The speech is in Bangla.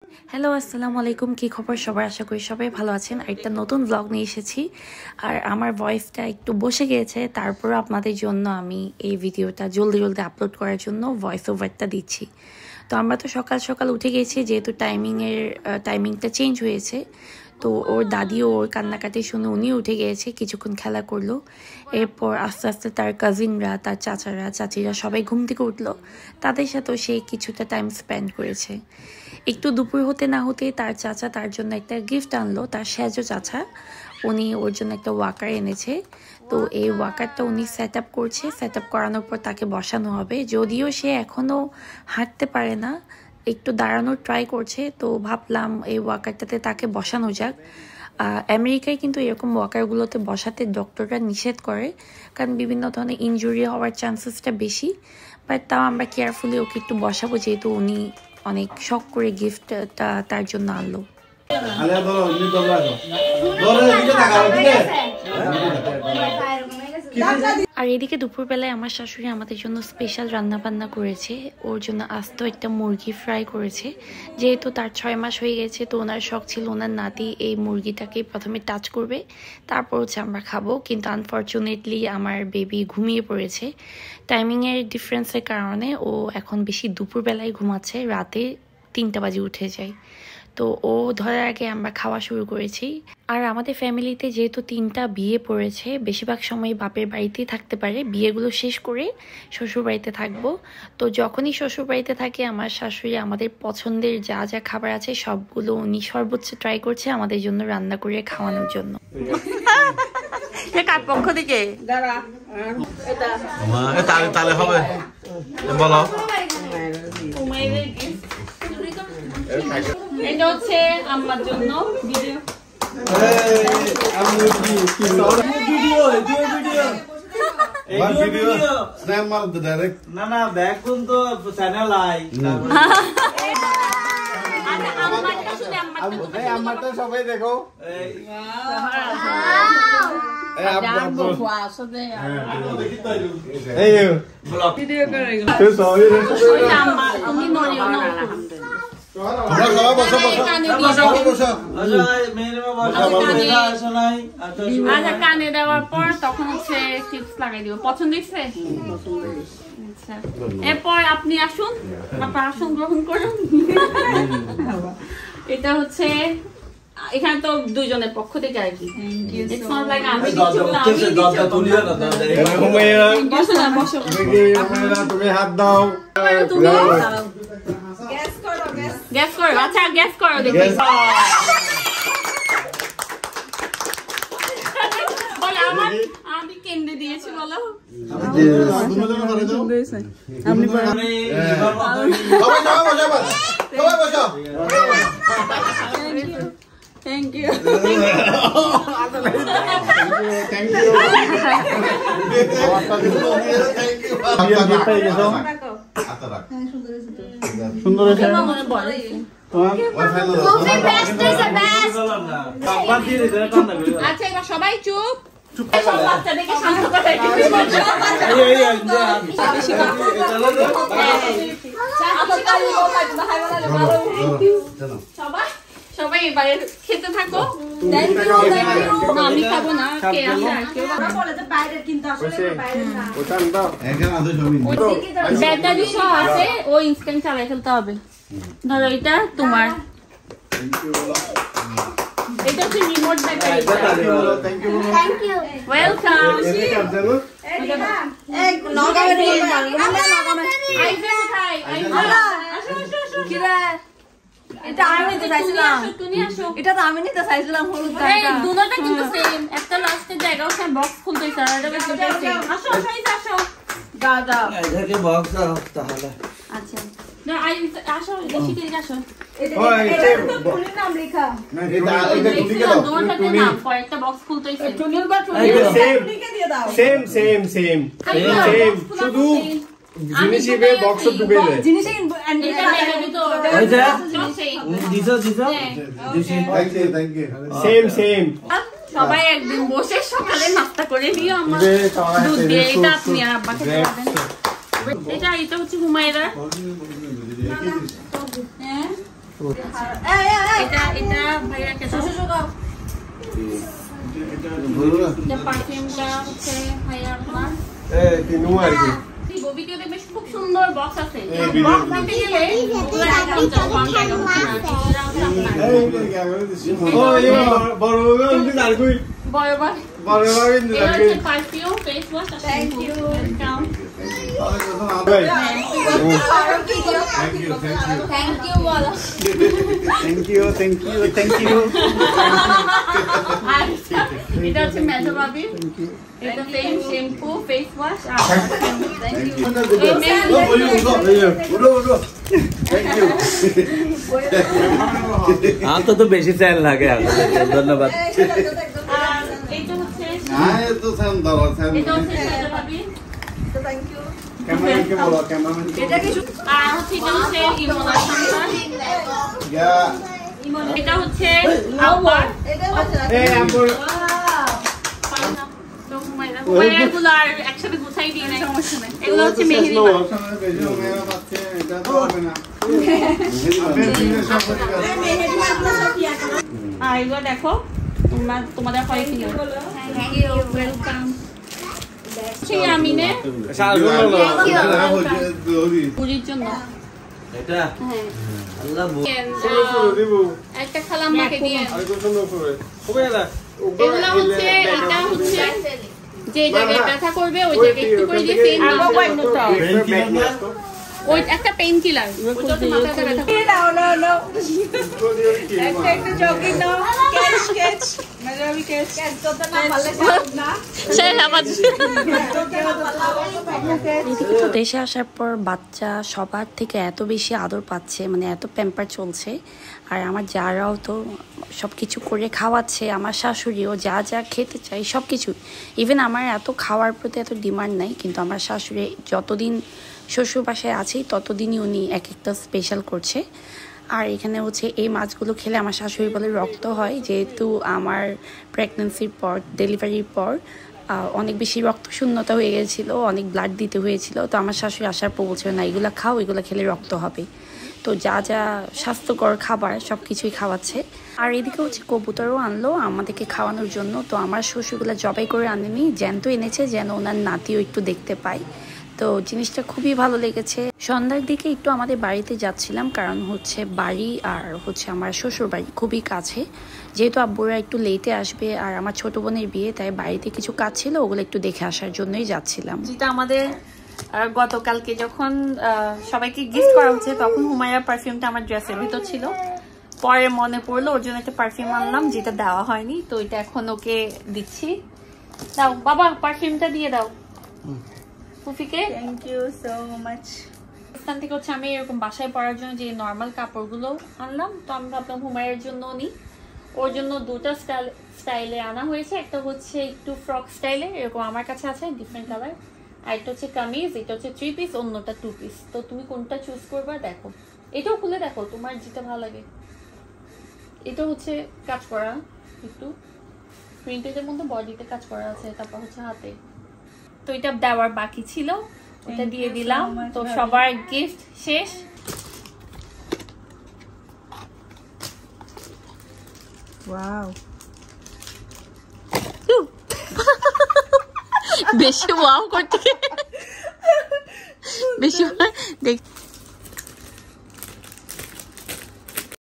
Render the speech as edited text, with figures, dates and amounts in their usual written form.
হ্যালো আসসালামু আলাইকুম, কি খবর সবার? আশা করি সবাই ভালো আছেন। একটা নতুন ব্লগ নিয়ে এসেছি আর আমার ভয়েসটা একটু বসে গিয়েছে, তারপর আপনাদের জন্য আমি এই ভিডিওটা জলদি জলদি আপলোড করার জন্য ভয়েস ওভারটা দিচ্ছি। তো আমরা তো সকাল সকাল উঠে গেছি, যেহেতু টাইমিংটা চেঞ্জ হয়েছে। তো ওর দাদিও ওর কান্নাকাটি শুনে উনিও উঠে গিয়েছে, কিছুক্ষণ খেলা করলো। এরপর আস্তে আস্তে তার কাজিনরা, তার চাচারা চাচিরা সবাই ঘুম থেকে উঠলো, তাদের সাথেও সে কিছুটা টাইম স্পেন্ড করেছে। একটু দুপুর হতে না হতে তার চাচা তার জন্য একটা গিফট আনলো, তার সেজো চাচা। উনি ওর জন্য একটা ওয়াকার এনেছে। তো এই ওয়াকারটা উনি সেট আপ করছে, সেট আপ করানোর পর তাকে বসানো হবে। যদিও সে এখনও হাঁটতে পারে না, একটু দাঁড়ানোর ট্রাই করছে। তো ভাবলাম এই ওয়াকারটাতে তাকে বসানো যাক। আমেরিকায় কিন্তু এরকম ওয়াকারগুলোতে বসাতে ডক্টররা নিষেধ করে, কারণ বিভিন্ন ধরনের ইনজুরি হওয়ার চান্সেসটা বেশি। বাট তাও আমরা কেয়ারফুলি ওকে একটু বসাবো, যেহেতু উনি অনেক শখ করে গিফটটা তার জন্য আনলো। আর এদিকে দুপুরবেলায় আমার শাশুড়ি আমাদের জন্য স্পেশাল রান্নাবান্না করেছে। ওর জন্য আস্ত একটা মুরগি ফ্রাই করেছে। যেহেতু তার 6 মাস হয়ে গেছে, তো ওনার শখ ছিল ওনার নাতি এই মুরগিটাকে প্রথমে টাচ করবে, তারপর হচ্ছে আমরা খাবো। কিন্তু আনফর্চুনেটলি আমার বেবি ঘুমিয়ে পড়েছে। টাইমিংয়ের ডিফারেন্সের কারণে ও এখন বেশি দুপুরবেলায় ঘুমাচ্ছে, রাতে 3টা বাজে উঠে যায়। তো ও ধরার আগে আমরা খাওয়া শুরু করেছি। আর আমাদের ফ্যামিলিতে যেহেতু 3টা বিয়ে পড়েছে, বেশিরভাগ সময় বাপের বাড়িতেই থাকতে পারে। বিয়েগুলো শেষ করে শ্বশুর বাড়িতে থাকবো। তো যখনই শ্বশুর বাড়িতে থাকে আমার শাশুড়ি আমাদের পছন্দের যা যা খাবার আছে সবগুলো উনি সর্বোচ্চ ট্রাই করছে আমাদের জন্য রান্না করে খাওয়ানোর জন্য। কার পক্ষ থেকে তাহলে হবে বলো। এটা হচ্ছে আমার জন্য ভিডিও। না ব্যাগ কোন তো চ্যানেল আই আমারটা সবাই দেখো। কানে দেওয়ার পর তখন হচ্ছে টিপস লাগাই দিব। পছন্দ হয়েছে? আচ্ছা, এরপর আপনি আসুন, আপনার আসন গ্রহণ করুন। এটা হচ্ছে এখানে তো দুইজনের পক্ষ থেকে আর কি। তুমি হাত দাও, গ্যাস করো। আচ্ছা গ্যাস করো দেখি। আমি কেন্দ্রে দিয়েছি বলো। Thank you. সুন্দর আচ্ছা এবার সবাই চুপ। বাচ্চাদেরকে শান্ত করে সবাই এবারে খেতে থাকো। আমি খাবো না, কে আছে আর কেউ ব্যাটারি সহ আছে, ও ইনস্ট্যান্ট চালাই ফেলতে হবে। ধরো এটা তোমার, এটা হচ্ছে রিমোট ব্যাটারি। ওয়েলকাম। এটা আমি নিতে চাইছিলাম, এটা তো আমি নিতে চাইছিলাম। হলুদ দুটোটা কিন্তু সেম, একটা লাস্টের জায়গা ওখানে বক্স খুলতেছে আর এটা দুটো সেম। আসো আসো আসো দাদা এটাকে বক্স দাও তাহলে। আচ্ছা না আই আসো বেশি করে আসো। এটা তো ফুলের নাম লেখা না এটা দুদিকে দাও। দুটোতে নাম কয়েকটা বক্স খুলতেছে। টুনিল বা টুনিল লিখে দিয়ে দাও। সেম শুধু জিনিসে বক্স ডুবে যায়। জিনিসে এটা ব্যাগের ভিতর দিছো থ্যাংক ইউ সেম সবাই একদিন বসে সকালে নাস্তা করে দিও। আমার দুধ দিয়ে এটা আপনি আর আব্বাকে খাবেন। এটা হচ্ছে হুমায়রা। হ্যাঁ এটা ভাইয়া কে দাও এটা পারফিউমটা হচ্ছে ভাইয়া আপনার তিনু আর কি ভিডিওতে বেশ খুব সুন্দর বক্স আছে বক্স নিতে গেলে পুরো একদম জাপান টাইপ ও এই বড় বড় ইন্দি আর কই বড় বড় বড় ইন্দি আর কই perfume face wash thank you welcome thank you বলো থ্যাংক ইউ এটা হচ্ছে মেজো বাবি এটা ফেস শ্যাম্পু ফেস ওয়াশ আর থ্যাংক ইউ बोलो थैंक यू हाँ तो बेसी चाइल लागे धन्यवाद এটা হচ্ছে हां ये तो सेम दवा सेम এটা হচ্ছে মেজো বাবি থ্যাংক ইউ कैमरामैन के बोलो कैमरामैन এটা কি আর হচ্ছে এটা হচ্ছে ইমোশনটা या এটা হচ্ছে আপার এটা হচ্ছে ए हमको এগুলো আর একসাথে গুছাই দিয়ে নাই সমস্যা নাই এগুলো হচ্ছে মেহেদি सामने भेजो मेरा बात है এটা তো হবে না আপনি দিনে সব করে আর এগুলো দেখো তোমাদের হয় কি থ্যাংক ইউ ওয়েলকাম সেই আমিনে পুরীর জন্য এটা হ্যাঁ আল্লাহ দিব একটা খালাম্মাকে দিয়ে আর কত সুন্দর করে হবে না এগুলো হচ্ছে এটা হচ্ছে যে জায়গায় ব্যথা করবে ওই জায়গায় একটু করে দিয়ে পেইন ওই একটা পেইন কিলার ওটা তো মাথাতে ব্যথা করে নো একটা জগিং নাও ক্যাচ মেরে আমি ক্যাচ তো না পারলে না সেই আবার এদিকে তো দেশে আসার পর বাচ্চা সবার থেকে এত বেশি আদর পাচ্ছে, মানে এত প্যাম্পার চলছে। আর আমার যারাও তো সব কিছু করে খাওয়াচ্ছে, আমার শাশুড়িও যা যা খেতে চাই সব কিছু। ইভেন আমার এত খাওয়ার প্রতি এত ডিমান্ড নাই, কিন্তু আমার শাশুড়ি যতদিন শ্বশুর বাসায় আছেই ততদিনই উনি এক একটা স্পেশাল করছে। আর এখানে হচ্ছে এই মাছগুলো খেলে আমার শাশুড়ি বলে রক্ত হয়, যেহেতু আমার প্রেগনেন্সির পর ডেলিভারির পর অনেক বেশি রক্ত শূন্যতা হয়ে গেছিলো, অনেক ব্লাড দিতে হয়েছিল। তো আমার শাশুড়ি আসার পর বলছিল না এগুলো খাও, এগুলো খেলে রক্ত হবে। তো যা যা স্বাস্থ্যকর খাবার সব কিছুই খাওয়াচ্ছে। আর এদিকে হচ্ছে কবুতরও আনলো আমাদেরকে খাওয়ানোর জন্য। তো আমার শ্বশুরগুলো জবাই করে আনেনি, জ্যান্ত এনেছে যেন ওনার নাতিও একটু দেখতে পায়। তো জিনিসটা খুবই ভালো লেগেছে। সন্ধ্যার দিকে একটু আমাদের বাড়িতে যাচ্ছিলাম, কারণ হচ্ছে বাড়ি আর হচ্ছে আমার শ্বশুর বাড়ি খুবই কাছে। যেহেতু আব্বুরা একটু লেটে আসবে আর আমার ছোট বোনের বিয়ে, তাই বাড়িতে কিছু কাজ ছিল, ওগুলো একটু দেখে আসার জন্যই যাচ্ছিলাম। যেটা আমাদের গতকালকে যখন সবাইকে গিফট করা হচ্ছে তখন হুমায়রা পারফিউমটা আমার ড্রেসের ভিতর ছিল। পরে মনে পড়লো ওর জন্য একটা পারফিউম আনলাম, যেটা দেওয়া হয়নি। তো এটা এখন ওকে দিচ্ছি। দাও বাবা, পারফিউমটা দিয়ে দাও ফুফিকে। Thank you so much. এখান থেকে হচ্ছে আমি এরকম বাসায় পরার জন্য যে নর্মাল কাপড়গুলো আনলাম, তো আমি ভাবলাম হুমায়রার জন্য নিই। ওর জন্য দুটো স্টাইলে আনা হয়েছে, একটা হচ্ছে একটু ফ্রক স্টাইলে, এরকম আমার কাছে আছে ডিফারেন্ট কালার। আর এটা হচ্ছে কামিজ, এটা হচ্ছে 3 পিস, অন্যটা 2 পিস। তো তুমি কোনটা চুজ করবা দেখো, এটাও খুলে দেখো তোমার যেটা ভালো লাগে। এটা হচ্ছে কাজ করা, একটু প্রিন্টের মধ্যে বডিতে কাজ করা আছে, তারপর হচ্ছে হাতে। তো এটা দেওয়ার বাকি ছিল, এটা দিয়ে দিলাম। তো সবার গিফট শেষ। ওয়াও, বেশি ওয়াও করতে বেশি দেখ